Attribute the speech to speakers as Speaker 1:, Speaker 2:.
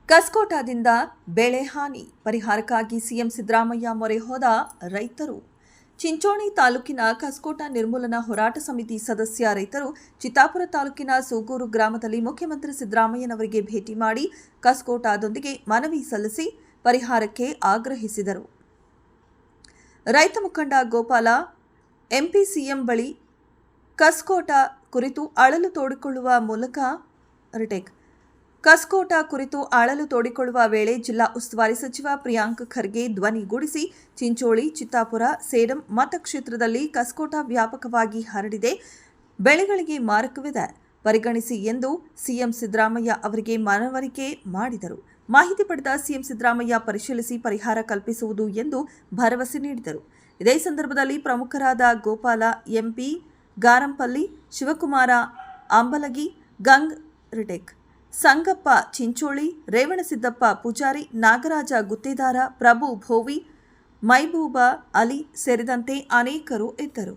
Speaker 1: ಕಸ್ಕೋಟದಿಂದ ಬೆಳೆ ಹಾನಿ ಪರಿಹಾರಕ್ಕಾಗಿ ಸಿಎಂ ಸಿದ್ದರಾಮಯ್ಯ ಮೊರೆ ಹೋದ ರೈತರು. ಚಿಂಚೋಳಿ ತಾಲೂಕಿನ ಕಸ್ಕೋಟ ನಿರ್ಮೂಲನಾ ಹೋರಾಟ ಸಮಿತಿ ಸದಸ್ಯ ರೈತರು ಚಿತ್ತಾಪುರ ತಾಲೂಕಿನ ಸೂಗೂರು ಗ್ರಾಮದಲ್ಲಿ ಮುಖ್ಯಮಂತ್ರಿ ಸಿದ್ದರಾಮಯ್ಯನವರಿಗೆ ಭೇಟಿ ಮಾಡಿ ಕಸ್ಕೋಟದೊಂದಿಗೆ ಮನವಿ ಸಲ್ಲಿಸಿ ಪರಿಹಾರಕ್ಕೆ ಆಗ್ರಹಿಸಿದರು. ರೈತ ಮುಖಂಡ ಗೋಪಾಲ ಎಂಪಿ ಸಿಎಂ ಬಳಿ ಕಸ್ಕೋಟ ಕುರಿತು ಅಳಲು ತೋಡಿಕೊಳ್ಳುವ ವೇಳೆ ಜಿಲ್ಲಾ ಉಸ್ತುವಾರಿ ಸಚಿವ ಪ್ರಿಯಾಂಕ್ ಖರ್ಗೆ ಧ್ವನಿಗೂಡಿಸಿ ಚಿಂಚೋಳಿ, ಚಿತ್ತಾಪುರ, ಸೇಡಂ ಮತಕ್ಷೇತ್ರದಲ್ಲಿ ಕಸ್ಕೋಟ ವ್ಯಾಪಕವಾಗಿ ಹರಡಿದೆ, ಬೆಳೆಗಳಿಗೆ ಮಾರಕವಿದೆ, ಪರಿಗಣಿಸಿ ಎಂದು ಸಿಎಂ ಸಿದ್ದರಾಮಯ್ಯ ಅವರಿಗೆ ಮನವರಿಕೆ ಮಾಡಿದರು. ಮಾಹಿತಿ ಪಡೆದ ಸಿಎಂ ಸಿದ್ದರಾಮಯ್ಯ ಪರಿಶೀಲಿಸಿ ಪರಿಹಾರ ಕಲ್ಪಿಸುವುದು ಎಂದು ಭರವಸೆ ನೀಡಿದರು. ಇದೇ ಸಂದರ್ಭದಲ್ಲಿ ಪ್ರಮುಖರಾದ ಗೋಪಾಲ ಎಂಪಿ, ಗಾರಂಪಲ್ಲಿ, ಶಿವಕುಮಾರ ಅಂಬಲಗಿ, ಗಂಗ್ ರಿಟೆಕ್, ಸಂಗಪ್ಪ ಚಿಂಚೋಳಿ, ರೇವಣಸಿದ್ದಪ್ಪ ಪೂಜಾರಿ, ನಾಗರಾಜ ಗುತ್ತೇದಾರ, ಪ್ರಭು ಭೋವಿ, ಮೈಬೂಬ ಅಲಿ ಸೇರಿದಂತೆ ಅನೇಕರು ಇದ್ದರು.